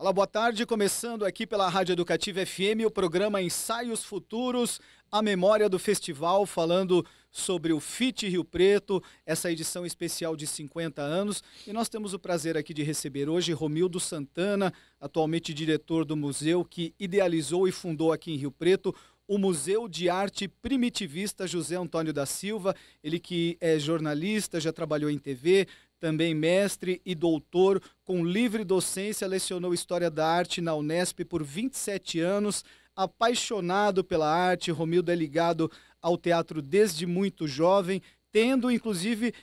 Olá, boa tarde. Começando aqui pela Rádio Educativa FM, o programa Ensaios Futuros, a memória do festival, falando sobre o FIT Rio Preto, essa edição especial de 50 anos. E nós temos o prazer aqui de receber hoje Romildo Santana, atualmente diretor do museu, que idealizou e fundou aqui em Rio Preto o Museu de Arte Primitivista José Antônio da Silva. Ele que é jornalista, já trabalhou em TV, também mestre e doutor, com livre docência, lecionou História da Arte na Unesp por 27 anos, apaixonado pela arte. Romildo é ligado ao teatro desde muito jovem, tendo inclusive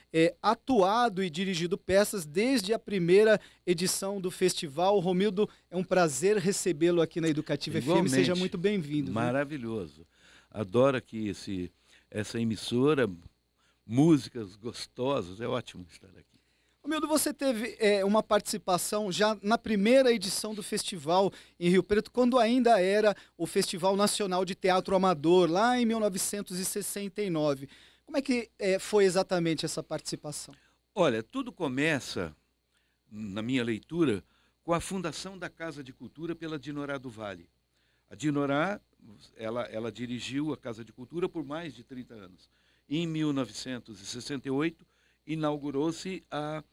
atuado e dirigido peças desde a primeira edição do festival. Romildo, é um prazer recebê-lo aqui na Educativa FM, seja muito bem-vindo. Maravilhoso. Adoro aqui essa emissora, músicas gostosas, é ótimo estar aqui. Romildo, você teve uma participação já na primeira edição do festival em Rio Preto, quando ainda era o Festival Nacional de Teatro Amador, lá em 1969. Como é que foi exatamente essa participação? Olha, tudo começa, na minha leitura, com a fundação da Casa de Cultura pela Dinorá do Vale. A Dinorá, ela dirigiu a Casa de Cultura por mais de 30 anos. Em 1968, inaugurou-se a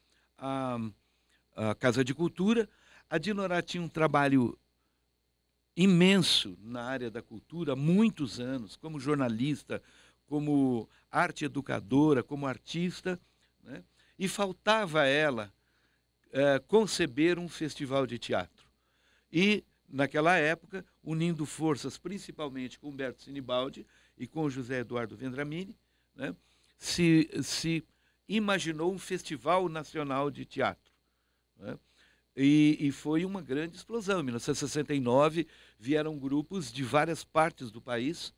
Casa de Cultura. A Dinorá tinha um trabalho imenso na área da cultura há muitos anos, como jornalista, como arte educadora, como artista, né? E faltava a ela conceber um festival de teatro. E, naquela época, unindo forças principalmente com Humberto Sinibaldi e com José Eduardo Vendramini, né, se imaginou um festival nacional de teatro, né? E foi uma grande explosão. Em 1969 vieram grupos de várias partes do país,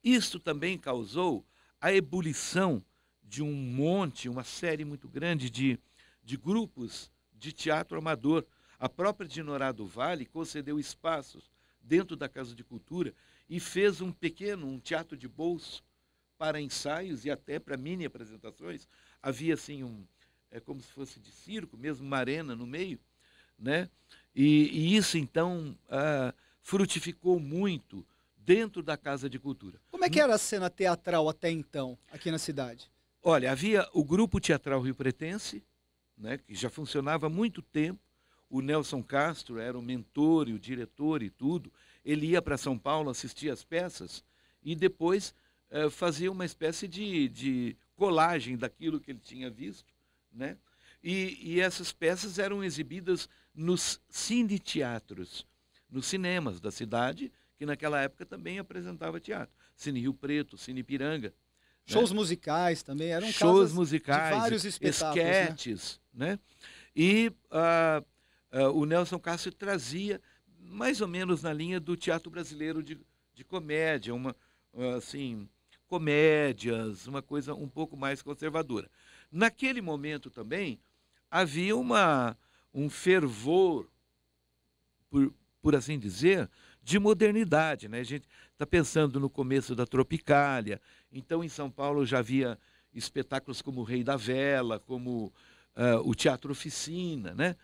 Isso também causou a ebulição de uma série muito grande de grupos de teatro amador. A própria Dinorá do Vale concedeu espaços dentro da Casa de Cultura e fez um teatro de bolso para ensaios e até para mini apresentações. Havia assim como se fosse de circo, mesmo uma arena no meio, né? E isso então frutificou muito dentro da Casa de Cultura. Como é que era a cena teatral até então, aqui na cidade? Olha, havia o Grupo Teatral Rio Pretense, né, que já funcionava há muito tempo. O Nelson Castro era o mentor e o diretor e tudo. Ele ia para São Paulo assistir as peças e depois fazia uma espécie de colagem daquilo que ele tinha visto, né? E essas peças eram exibidas nos cine-teatros, nos cinemas da cidade, que naquela época também apresentava teatro. Cine Rio Preto, Cine Ipiranga. Shows musicais também, eram shows musicais, de vários espetáculos, esquetes, né? E o Nelson Castro trazia mais ou menos na linha do teatro brasileiro de comédia, comédias, uma coisa um pouco mais conservadora. Naquele momento também havia um fervor, por assim dizer, de modernidade, né? A gente está pensando no começo da Tropicália. Então, em São Paulo já havia espetáculos como o Rei da Vela, como o Teatro Oficina, né?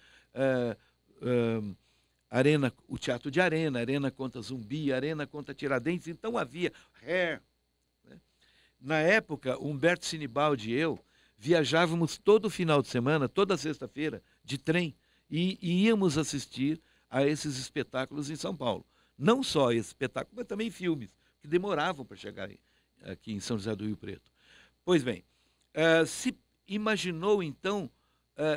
O Teatro de Arena, Arena conta Zumbi, Arena conta Tiradentes. Então havia Hair, né? Na época, Humberto Sinibaldi e eu viajávamos todo final de semana, toda sexta-feira, de trem, e íamos assistir a esses espetáculos em São Paulo. Não só esse espetáculo, mas também filmes, que demoravam para chegar aqui em São José do Rio Preto. Pois bem, se imaginou, então,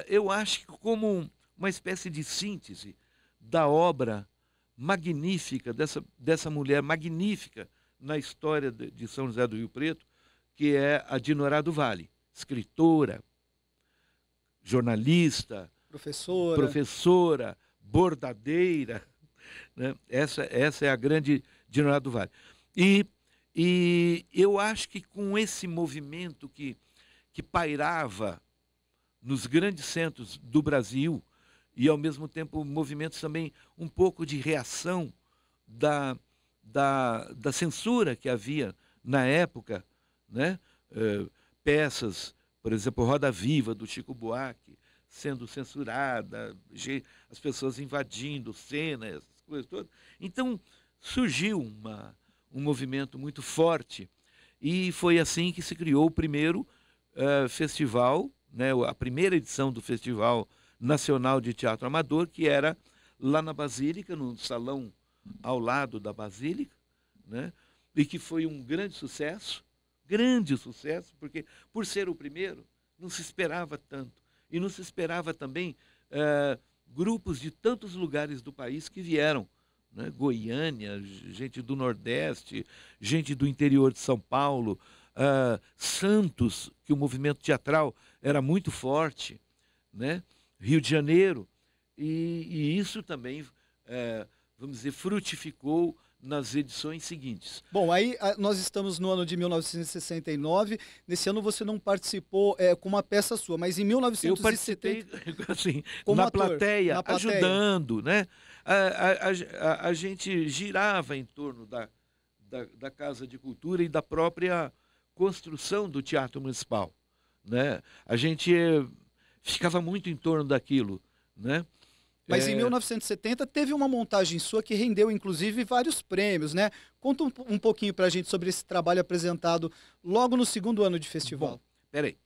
eu acho que como uma espécie de síntese da obra magnífica, dessa mulher magnífica na história de São José do Rio Preto, que é a Dinorá do Vale, escritora, jornalista, professora, bordadeira, né? Essa é a grande Dinorá do Vale. E eu acho que com esse movimento que pairava nos grandes centros do Brasil e, ao mesmo tempo, movimentos também um pouco de reação da censura que havia na época, né? Peças, por exemplo, Roda Viva, do Chico Buarque, sendo censurada, as pessoas invadindo cena, essas coisas todas. Então, surgiu um movimento muito forte e foi assim que se criou o primeiro festival, né, a primeira edição do Festival Nacional de Teatro Amador, que era lá na Basílica, no salão ao lado da Basílica, né, e que foi um grande sucesso, porque por ser o primeiro, não se esperava tanto. E não se esperava também grupos de tantos lugares do país que vieram, né? Goiânia, gente do Nordeste, gente do interior de São Paulo, Santos, que o movimento teatral era muito forte, né? Rio de Janeiro, e isso também, vamos dizer, frutificou nas edições seguintes. Bom, aí nós estamos no ano de 1969. Nesse ano você não participou com uma peça sua, mas em 1970... Eu participei assim, como na ator, plateia, na plateia, ajudando, né? A gente girava em torno da Casa de Cultura e da própria construção do Teatro Municipal, né? A gente ficava muito em torno daquilo, né? Mas em 1970 teve uma montagem sua que rendeu, inclusive, vários prêmios, né? Conta um pouquinho pra gente sobre esse trabalho apresentado logo no segundo ano de festival. Bom, peraí.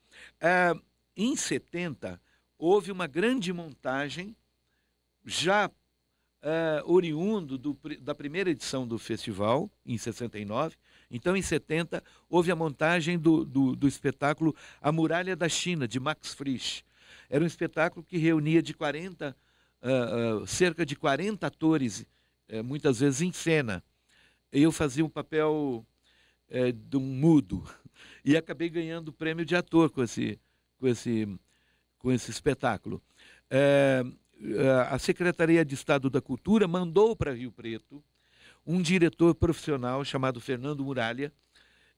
Em 70, houve uma grande montagem, já oriundo da primeira edição do festival, em 69. Então, em 70, houve a montagem do espetáculo A Muralha da China, de Max Frisch. Era um espetáculo que reunia cerca de 40 atores, muitas vezes em cena. Eu fazia um papel de um mudo e acabei ganhando o prêmio de ator com esse espetáculo. A Secretaria de Estado da Cultura mandou para Rio Preto um diretor profissional chamado Fernando Muralha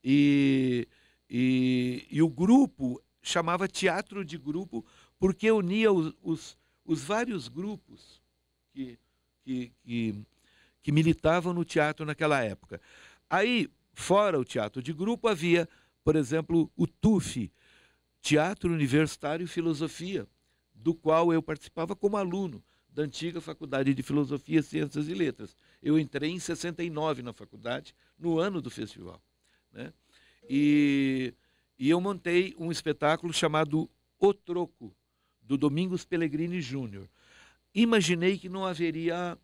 e o grupo chamava Teatro de Grupo porque unia os vários grupos que militavam no teatro naquela época. Aí, fora o teatro de grupo, havia, por exemplo, o TUF, Teatro Universitário e Filosofia, do qual eu participava como aluno da antiga Faculdade de Filosofia, Ciências e Letras. Eu entrei em 69 na faculdade, no ano do festival, né? E eu montei um espetáculo chamado O Troco, do Domingos Pellegrini Júnior. Imaginei que não haveria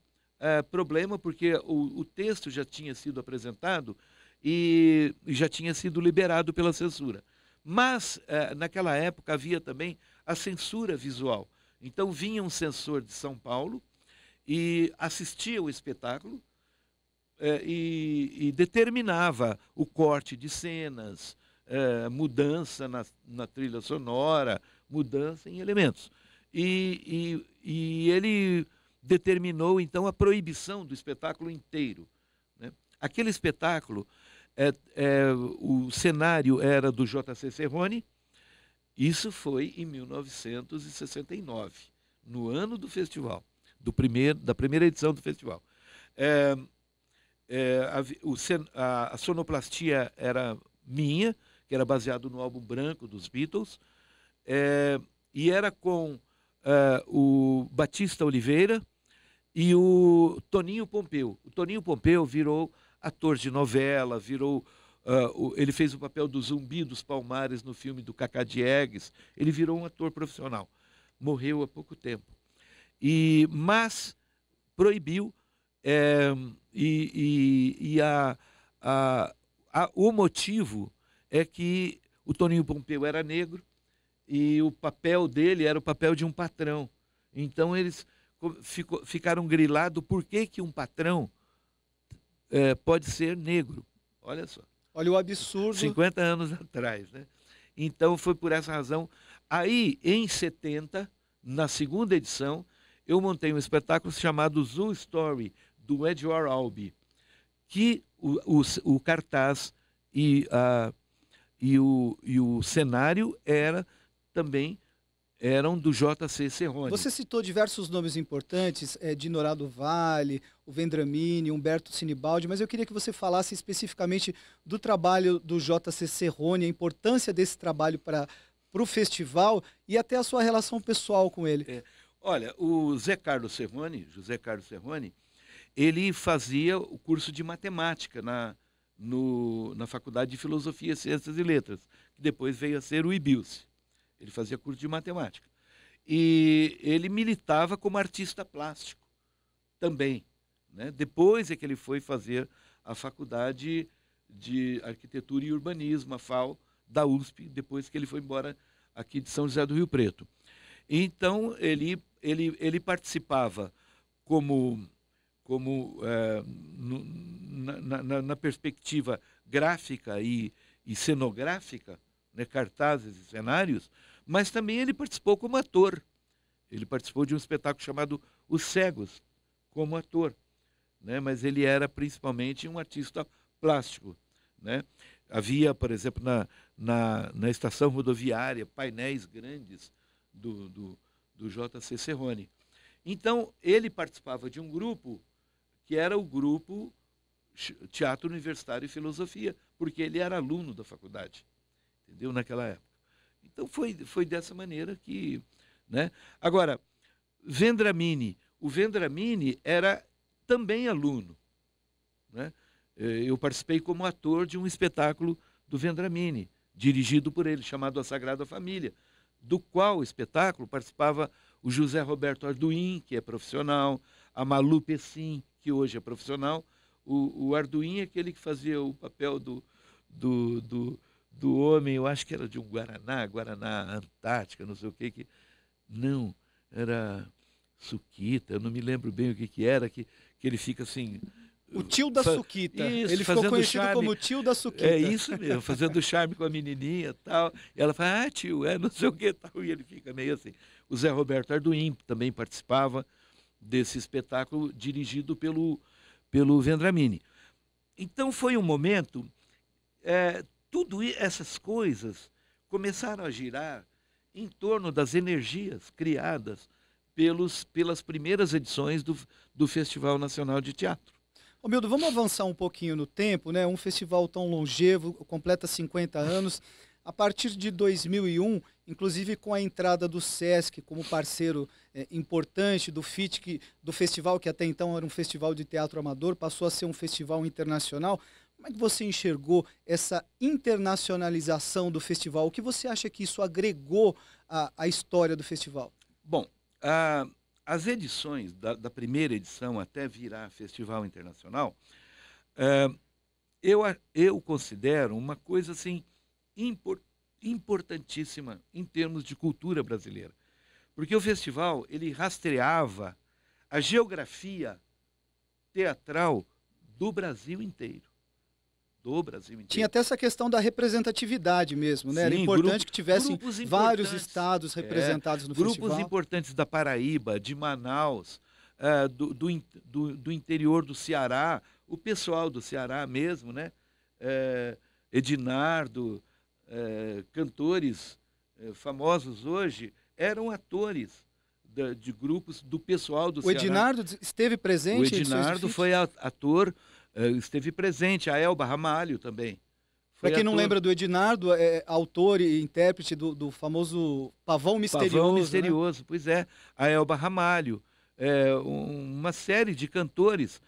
problema, porque o texto já tinha sido apresentado e já tinha sido liberado pela censura. Mas, naquela época, havia também a censura visual. Então, vinha um censor de São Paulo e assistia o espetáculo e determinava o corte de cenas, mudança na trilha sonora, mudança em elementos. E ele determinou, então, a proibição do espetáculo inteiro, né? Aquele espetáculo, o cenário era do J.C. Cerrone. Isso foi em 1969, no ano do festival, da primeira edição do festival. A sonoplastia era minha, que era baseado no álbum branco dos Beatles, e era com o Batista Oliveira e o Toninho Pompeu. O Toninho Pompeu virou ator de novela, ele fez o papel do Zumbi dos Palmares no filme do Cacá Diegues. Ele virou um ator profissional. Morreu há pouco tempo. Mas proibiu, o motivo é que o Toninho Pompeu era negro e o papel dele era o papel de um patrão. Então eles ficaram grilados por que um patrão pode ser negro. Olha só. Olha o absurdo. 50 anos atrás, né? Então foi por essa razão. Aí, em 70, na segunda edição, eu montei um espetáculo chamado Zoo Story, do Edward Albee, que o cartaz e o cenário eram do J.C. Cerrone. Você citou diversos nomes importantes, Dinorado Vale, o Vendramini, Humberto Sinibaldi, mas eu queria que você falasse especificamente do trabalho do J.C. Cerrone, a importância desse trabalho para para o festival e até a sua relação pessoal com ele. Olha, o José Carlos Serrone, ele fazia o curso de matemática na Faculdade de Filosofia, Ciências e Letras, que depois veio a ser o IBILSE. Ele fazia curso de matemática. E ele militava como artista plástico também, né? Depois é que ele foi fazer a Faculdade de Arquitetura e Urbanismo, a FAU, da USP, depois que ele foi embora aqui de São José do Rio Preto. Então, ele participava na perspectiva gráfica e cenográfica, né, cartazes e cenários, mas também ele participou como ator. Ele participou de um espetáculo chamado Os Cegos, como ator, né, mas ele era principalmente um artista plástico, né? Havia, por exemplo, na estação rodoviária, painéis grandes do J.C. Serrone. Então, ele participava de um grupo que era o grupo Teatro Universitário e Filosofia, porque ele era aluno da faculdade, entendeu? Naquela época. Então, foi dessa maneira que... né? Agora, o Vendramini era também aluno, né? Eu participei como ator de um espetáculo do Vendramini, dirigido por ele, chamado A Sagrada Família, do qual espetáculo participava o José Roberto Arduin, que é profissional, a Malu Pessim, que hoje é profissional. O Arduin é aquele que fazia o papel do homem, eu acho que era de um Guaraná Antártica, não sei o que. Não, era Suquita, eu não me lembro bem o que era, que ele fica assim... O tio da Suquita. Isso, ele ficou conhecido charme, como o tio da Suquita. É isso mesmo, fazendo charme com a menininha e tal. E ela fala, tio, não sei o que tal. E ele fica meio assim. O Zé Roberto Arduin também participava desse espetáculo dirigido pelo Vendramini. Então foi um momento, tudo essas coisas começaram a girar em torno das energias criadas pelas primeiras edições do Festival Nacional de Teatro. Ô Mildo, vamos avançar um pouquinho no tempo, né? Um festival tão longevo, completa 50 anos. A partir de 2001, inclusive com a entrada do Sesc como parceiro importante do FIT, do festival, que até então era um festival de teatro amador, passou a ser um festival internacional. Como é que você enxergou essa internacionalização do festival? O que você acha que isso agregou à história do festival? Bom, as edições, da primeira edição até virar Festival Internacional, eu considero uma coisa assim, importantíssima em termos de cultura brasileira. Porque o festival, ele rastreava a geografia teatral do Brasil inteiro. Tinha até essa questão da representatividade mesmo, né? Sim, era importante que tivessem vários estados representados no festival. Grupos importantes da Paraíba, de Manaus, do interior do Ceará, o pessoal do Ceará mesmo, né? Edinardo, cantores famosos hoje, eram atores de grupos do pessoal do Ceará. O Edinardo esteve presente? O Edinardo foi ator... esteve presente, a Elba Ramalho também. Para quem não lembra do Edinardo, é autor e intérprete do famoso Pavão Misterioso. Pavão Misterioso, né? Pois é. A Elba Ramalho, uma série de cantores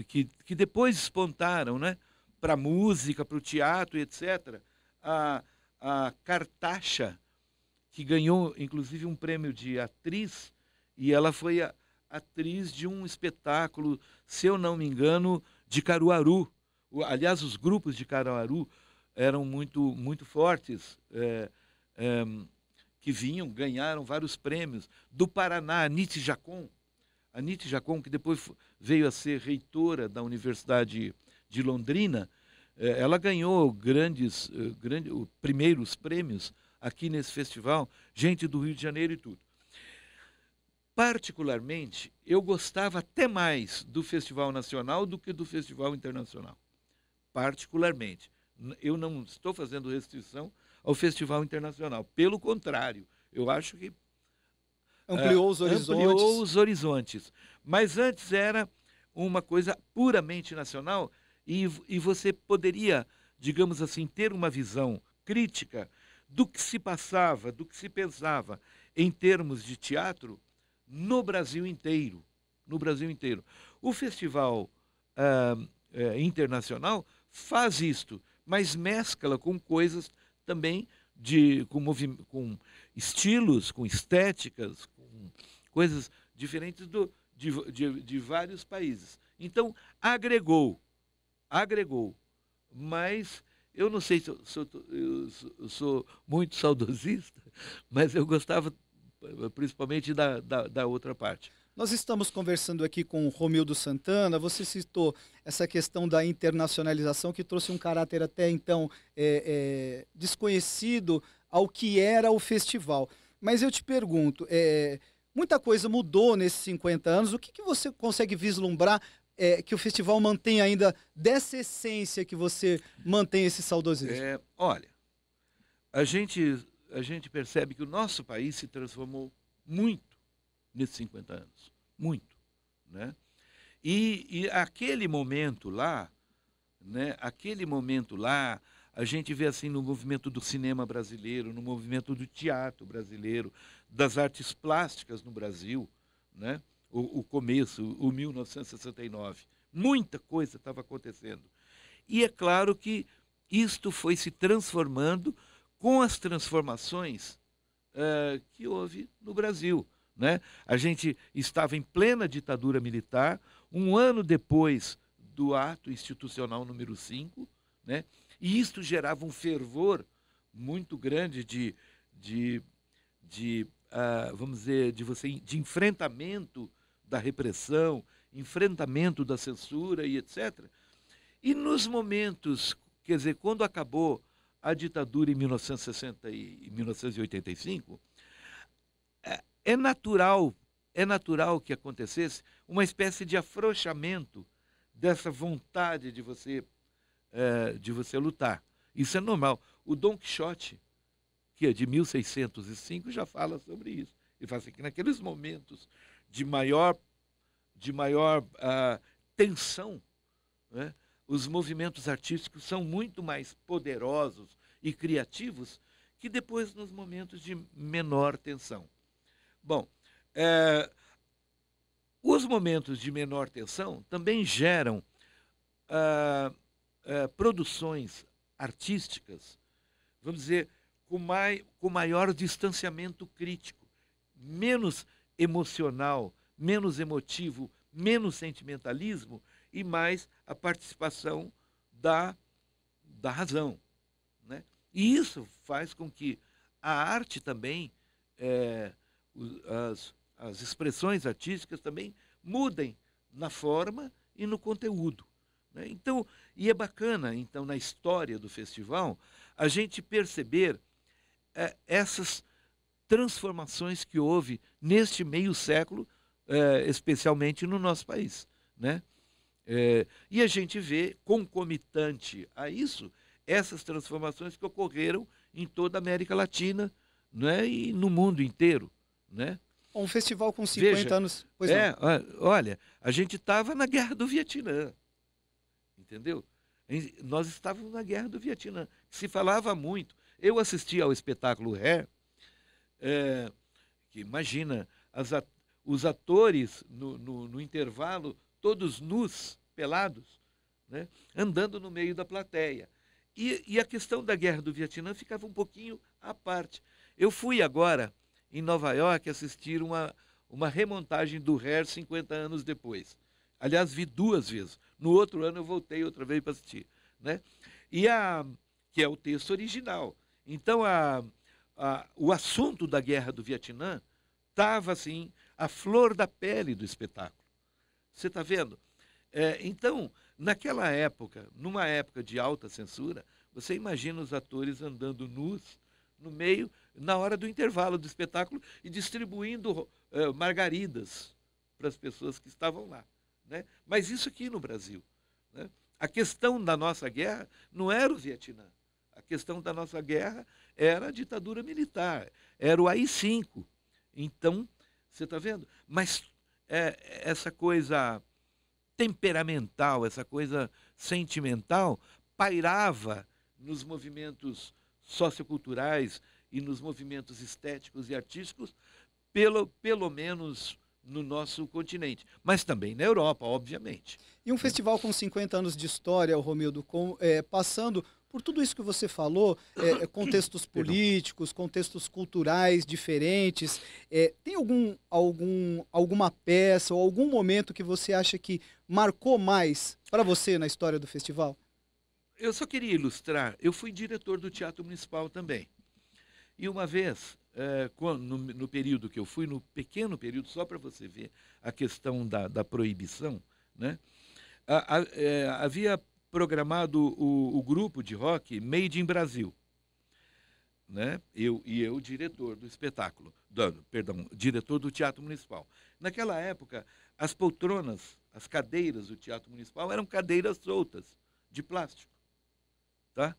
que depois despontaram, né, para a música, para o teatro, etc. A Cartacha, que ganhou inclusive um prêmio de atriz, e ela foi atriz de um espetáculo, se eu não me engano, de Caruaru. Aliás, os grupos de Caruaru eram muito, muito fortes, que ganharam vários prêmios. Do Paraná, a Nite Jacon, que depois veio a ser reitora da Universidade de Londrina, ela ganhou primeiros prêmios aqui nesse festival, gente do Rio de Janeiro e tudo. Particularmente, eu gostava até mais do Festival Nacional do que do Festival Internacional. Particularmente. Eu não estou fazendo restrição ao Festival Internacional. Pelo contrário, eu acho que... Ampliou os horizontes. Ampliou os horizontes. Mas antes era uma coisa puramente nacional e você poderia, digamos assim, ter uma visão crítica do que se passava, do que se pensava em termos de teatro no Brasil inteiro. No Brasil inteiro. O Festival Internacional faz isto, mas mescla com coisas também com estilos, com estéticas, com coisas diferentes de vários países. Então, agregou, mas eu não sei se eu sou muito saudosista, mas eu gostava principalmente da outra parte. Nós estamos conversando aqui com o Romildo Santana. Você citou essa questão da internacionalização que trouxe um caráter até então desconhecido ao que era o festival. Mas eu te pergunto, muita coisa mudou nesses 50 anos. O que você consegue vislumbrar que o festival mantém ainda dessa essência que você mantém esse saudosismo? Olha, a gente percebe que o nosso país se transformou muito nesses 50 anos, muito, né? E aquele momento lá, né? Aquele momento lá, a gente vê assim no movimento do cinema brasileiro, no movimento do teatro brasileiro, das artes plásticas no Brasil, né? O começo, o 1969, muita coisa estava acontecendo. E é claro que isto foi se transformando com as transformações que houve no Brasil. Né? A gente estava em plena ditadura militar, um ano depois do ato institucional número 5, né? E isto gerava um fervor muito grande vamos dizer, de enfrentamento da repressão, enfrentamento da censura e etc. E nos momentos, quer dizer, quando acabou a ditadura em 1960 e 1985, é natural que acontecesse uma espécie de afrouxamento dessa vontade de você lutar. Isso é normal. O Dom Quixote, que é de 1605, já fala sobre isso. Ele fala assim, que naqueles momentos de maior tensão, né, os movimentos artísticos são muito mais poderosos e criativos que depois nos momentos de menor tensão. Bom, os momentos de menor tensão também geram produções artísticas, vamos dizer, com maior distanciamento crítico, menos emocional, menos emotivo, menos sentimentalismo e mais a participação da razão. Né? E isso faz com que a arte também, as expressões artísticas também mudem na forma e no conteúdo. Né? Então, e é bacana, então, na história do festival, a gente perceber essas transformações que houve neste meio século, especialmente no nosso país. Né? E a gente vê, concomitante a isso, essas transformações que ocorreram em toda a América Latina, né? E no mundo inteiro. Né? Um festival com 50 anos. Pois olha, a gente estava na Guerra do Vietnã, entendeu? Nós estávamos na Guerra do Vietnã, se falava muito. Eu assisti ao espetáculo Hair, que imagina, os atores no intervalo, todos nus, pelados, né, andando no meio da plateia. E a questão da Guerra do Vietnã ficava um pouquinho à parte. Eu fui agora, em Nova York, assistir uma remontagem do Hair 50 anos depois. Aliás, vi 2 vezes. No outro ano eu voltei outra vez para assistir. Né? Que é o texto original. Então, o assunto da Guerra do Vietnã estava, assim, à flor da pele do espetáculo. Você está vendo? Então, naquela época, numa época de alta censura, você imagina os atores andando nus no meio, na hora do intervalo do espetáculo e distribuindo margaridas para as pessoas que estavam lá. Né? Mas isso aqui no Brasil. Né? A questão da nossa guerra não era o Vietnã. A questão da nossa guerra era a ditadura militar, era o AI-5. Então, você está vendo? Mas essa coisa temperamental, essa coisa sentimental, pairava nos movimentos socioculturais e nos movimentos estéticos e artísticos, pelo menos no nosso continente, mas também na Europa, obviamente. E um festival com 50 anos de história, Romildo, passando por tudo isso que você falou, contextos políticos, contextos culturais diferentes, tem alguma peça ou algum momento que você acha que marcou mais para você na história do festival? Eu só queria ilustrar, eu fui diretor do Teatro Municipal também. E uma vez, no período que eu fui, no pequeno período, só para você ver a questão da proibição, né? Havia programado o grupo de rock Made in Brasil, né? Eu, diretor do espetáculo, diretor do Teatro Municipal. Naquela época, as poltronas, as cadeiras do Teatro Municipal eram cadeiras soltas, de plástico, tá?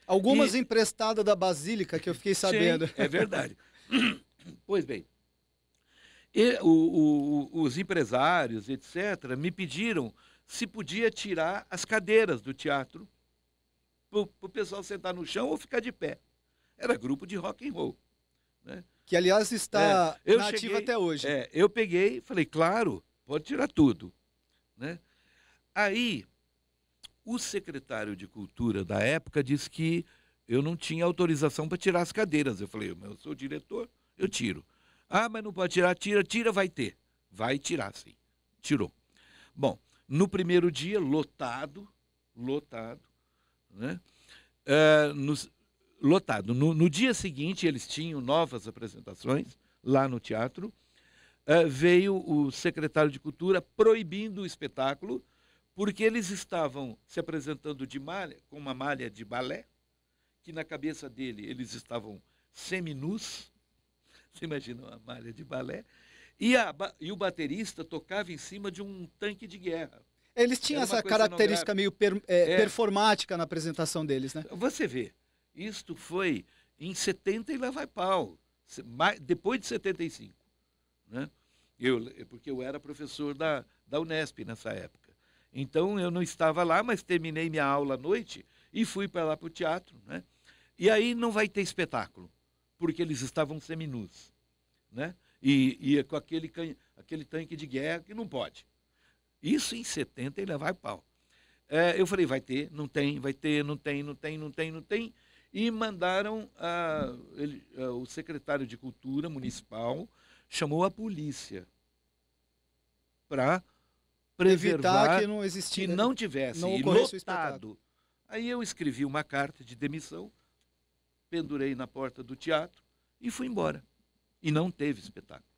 Algumas emprestadas da Basílica, que eu fiquei sabendo. Sim, é verdade. Pois bem, os empresários, etc., me pediram se podia tirar as cadeiras do teatro para o pessoal sentar no chão ou ficar de pé. Era grupo de rock and roll, né? Que, aliás, está nativa até hoje. Eu peguei e falei, claro, pode tirar tudo, né? Aí, o secretário de Cultura da época disse que eu não tinha autorização para tirar as cadeiras. Eu falei, eu sou diretor, eu tiro. Ah, mas não pode tirar, tira, vai ter. Vai tirar, sim. Tirou. Bom, no primeiro dia, lotado, né? Lotado. No dia seguinte, eles tinham novas apresentações lá no teatro. Veio o secretário de Cultura proibindo o espetáculo, porque eles estavam se apresentando com uma malha de balé, que na cabeça dele eles estavam seminus, você imagina uma malha de balé, e o baterista tocava em cima de um tanque de guerra. Eles tinham essa característica meio performática na apresentação deles, né? Você vê, isto foi em 70 e lá vai pau, depois de 75, né? Porque eu era professor da Unesp nessa época. Então, eu não estava lá, mas terminei minha aula à noite e fui para lá para o teatro, né? E aí não vai ter espetáculo, porque eles estavam seminus, né? E com aquele tanque de guerra que não pode. Isso em 70 ele vai pau. Eu falei, vai ter, não tem, vai ter, não tem. E mandaram, o secretário de Cultura Municipal chamou a polícia para preservar que não existia, que não tivesse lotado. Aí eu escrevi uma carta de demissão, pendurei na porta do teatro e fui embora. E não teve espetáculo.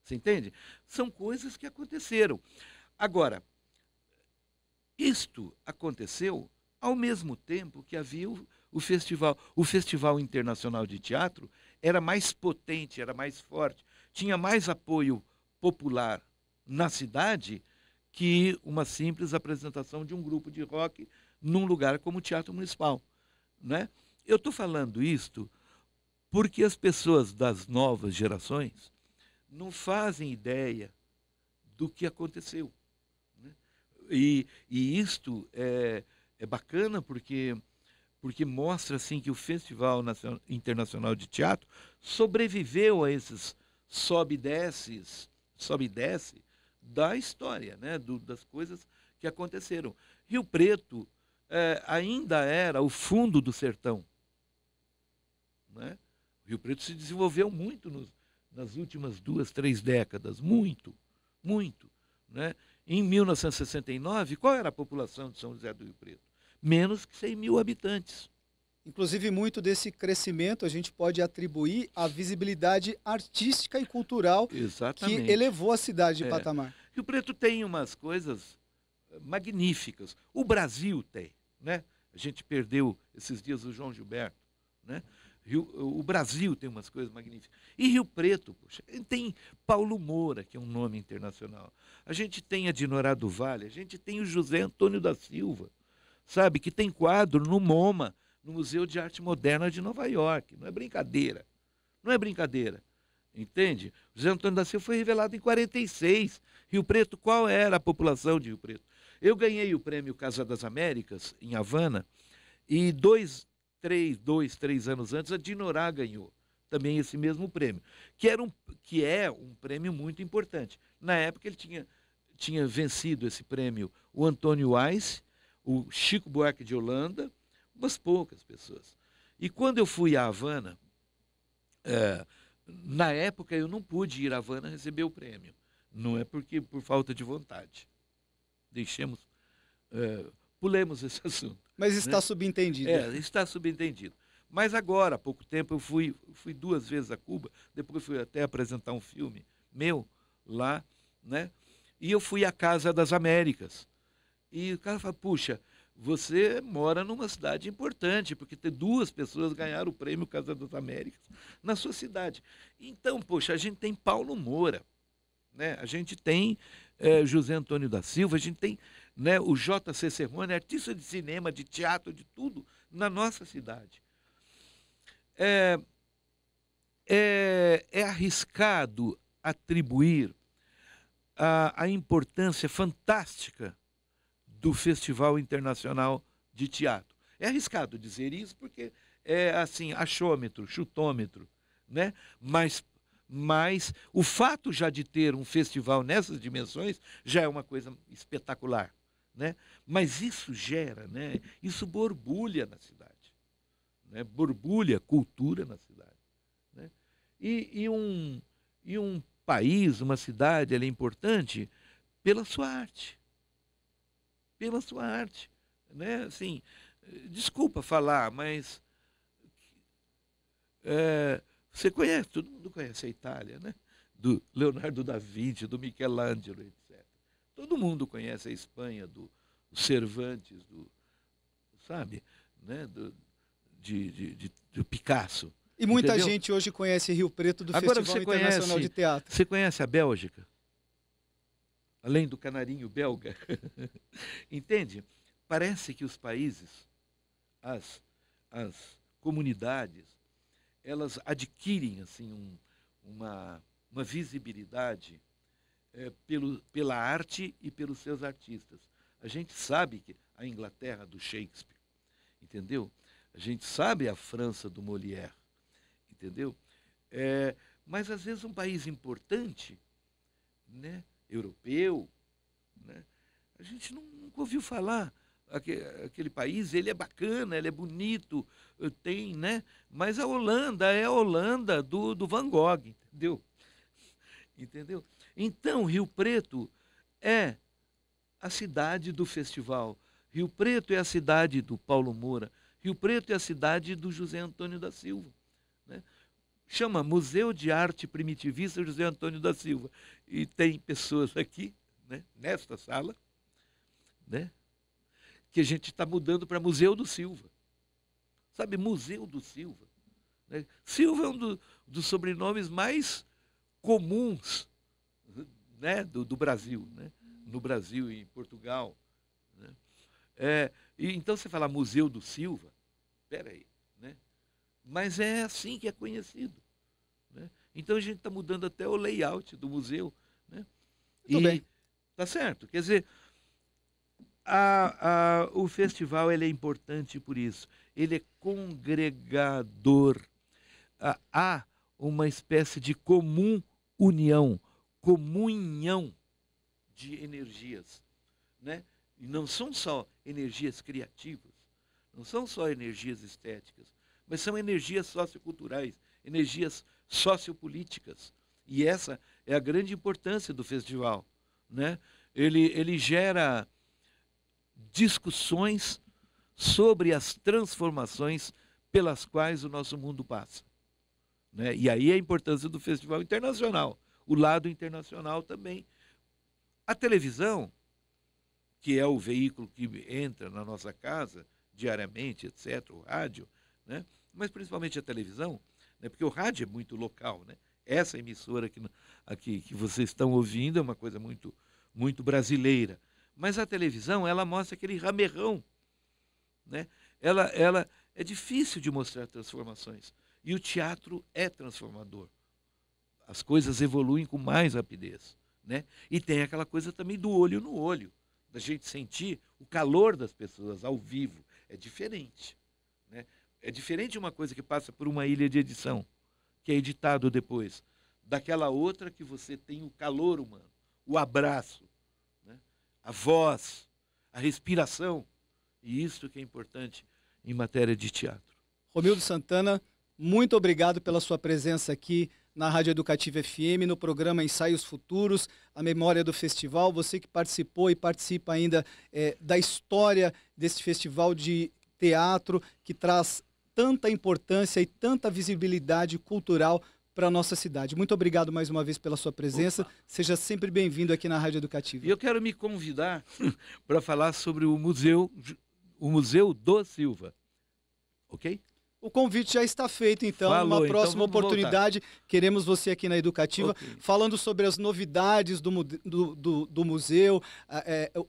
Você entende? São coisas que aconteceram. Agora, isto aconteceu ao mesmo tempo que havia o festival. O Festival Internacional de Teatro era mais potente, era mais forte, tinha mais apoio popular na cidade que uma simples apresentação de um grupo de rock num lugar como o Teatro Municipal, né? Eu estou falando isto porque as pessoas das novas gerações não fazem ideia do que aconteceu, né? E isto é bacana porque mostra assim que o Festival Internacional de Teatro sobreviveu a esses sobe e desce da história, né? Das coisas que aconteceram. Rio Preto ainda era o fundo do sertão, né? Rio Preto se desenvolveu muito nas últimas 2, 3 décadas, muito, né? Em 1969, qual era a população de São José do Rio Preto? Menos que 100 mil habitantes. Inclusive, muito desse crescimento a gente pode atribuir à visibilidade artística e cultural que elevou a cidade de patamar. Rio Preto tem umas coisas magníficas. O Brasil tem, né? A gente perdeu esses dias o João Gilberto, né? O Brasil tem umas coisas magníficas. E Rio Preto, poxa, tem Paulo Moura, que é um nome internacional. A gente tem a Dinorá do Vale, a gente tem o José Antônio da Silva, sabe? Que tem quadro no MoMA, no Museu de Arte Moderna de Nova York. Não é brincadeira. Não é brincadeira. Entende? O José Antônio da Silva foi revelado em 46. Rio Preto, qual era a população de Rio Preto? Eu ganhei o prêmio Casa das Américas, em Havana, e dois, três anos antes, a Dinorah ganhou também esse mesmo prêmio, que é um prêmio muito importante. Na época ele tinha vencido esse prêmio o Antônio Weiss, o Chico Buarque de Holanda, umas poucas pessoas. E quando eu fui a Havana, na época eu não pude ir a Havana receber o prêmio. Não é porque por falta de vontade. Pulemos esse assunto. Mas está, né, subentendido. Está subentendido. Mas agora, há pouco tempo, eu fui 2 vezes a Cuba, depois fui até apresentar um filme meu lá, né? E eu fui à Casa das Américas. E o cara fala, puxa, você mora numa cidade importante, porque tem 2 pessoas ganharam o prêmio Casa das Américas na sua cidade. Então, poxa, a gente tem Paulo Moura, né? A gente tem José Antônio da Silva, a gente tem, né, o J.C. Serrone, artista de cinema, de teatro, de tudo, na nossa cidade. É arriscado atribuir a importância fantástica do Festival Internacional de Teatro. É arriscado dizer isso porque é assim, achômetro, chutômetro, né? Mas o fato já de ter um festival nessas dimensões já é uma coisa espetacular, né? Mas isso gera, né? Isso borbulha na cidade. Né, borbulha cultura na cidade. Né? E um país, uma cidade, ela é importante pela sua arte. Pela sua arte. Né? Assim, desculpa falar, mas você conhece, todo mundo conhece a Itália, né? Do Leonardo da Vinci, do Michelangelo, etc. Todo mundo conhece a Espanha, do Cervantes, sabe? Né? De Picasso. E muita gente hoje conhece Rio Preto do Festival Internacional de Teatro. Você conhece a Bélgica? Além do canarinho belga. Entende? Parece que os países, as comunidades, elas adquirem assim, uma visibilidade pela arte e pelos seus artistas. A gente sabe que a Inglaterra do Shakespeare, entendeu? A gente sabe a França do Molière, entendeu? Mas, às vezes, um país importante, né, europeu, né, a gente nunca ouviu falar. Aquele país, ele é bacana, ele é bonito, tem, né? Mas a Holanda é a Holanda do Van Gogh, entendeu? Entendeu? Então, Rio Preto é a cidade do festival. Rio Preto é a cidade do Paulo Moura. Rio Preto é a cidade do José Antônio da Silva. Né? Chama Museu de Arte Primitivista José Antônio da Silva. E tem pessoas aqui, né, nesta sala, né, que a gente está mudando para Museu do Silva. Sabe, Museu do Silva. Né? Silva é um dos sobrenomes mais comuns, né, do Brasil. Né? No Brasil e em Portugal. Né? E então você fala Museu do Silva, peraí, né? Mas é assim que é conhecido. Né? Então a gente está mudando até o layout do museu. Né? Muito bem. Tá certo. Quer dizer, o festival ele é importante por isso. Ele é congregador. Há uma espécie de comunhão de energias. Né? E não são só energias criativas, não são só energias estéticas, mas são energias socioculturais, energias sociopolíticas. E essa é a grande importância do festival. Né? Ele gera discussões sobre as transformações pelas quais o nosso mundo passa. Né? E aí a importância do festival internacional, o lado internacional também. A televisão, que é o veículo que entra na nossa casa diariamente, etc., o rádio, né? Mas principalmente a televisão, né? Porque o rádio é muito local. Né? Essa emissora aqui que vocês estão ouvindo é uma coisa muito, muito brasileira. Mas a televisão, ela mostra aquele ramerrão. Né? Ela é difícil de mostrar transformações. E o teatro é transformador. As coisas evoluem com mais rapidez. Né? E tem aquela coisa também do olho no olho, da gente sentir o calor das pessoas ao vivo. É diferente. Né? É diferente uma coisa que passa por uma ilha de edição, que é editado depois, daquela outra que você tem o calor humano, o abraço, né? A voz, a respiração. E isso que é importante em matéria de teatro. Romildo Santana, muito obrigado pela sua presença aqui na Rádio Educativa FM, no programa Ensaios Futuros, a memória do festival. Você que participou e participa ainda da história desse festival de teatro que traz tanta importância e tanta visibilidade cultural para a nossa cidade. Muito obrigado mais uma vez pela sua presença. Opa. Seja sempre bem-vindo aqui na Rádio Educativa. E eu quero me convidar para falar sobre o Museu do Silva. Ok? O convite já está feito, então. Falou, numa próxima então vamos oportunidade, queremos você aqui na Educativa, Ok. falando sobre as novidades do museu,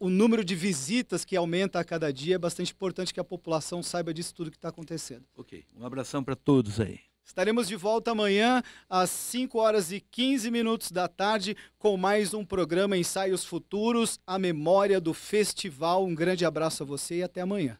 o número de visitas que aumenta a cada dia. É bastante importante que a população saiba disso tudo que está acontecendo. Ok. Um abração para todos aí. Estaremos de volta amanhã, às 5h15 da tarde, com mais um programa Ensaios Futuros, a memória do festival. Um grande abraço a você e até amanhã.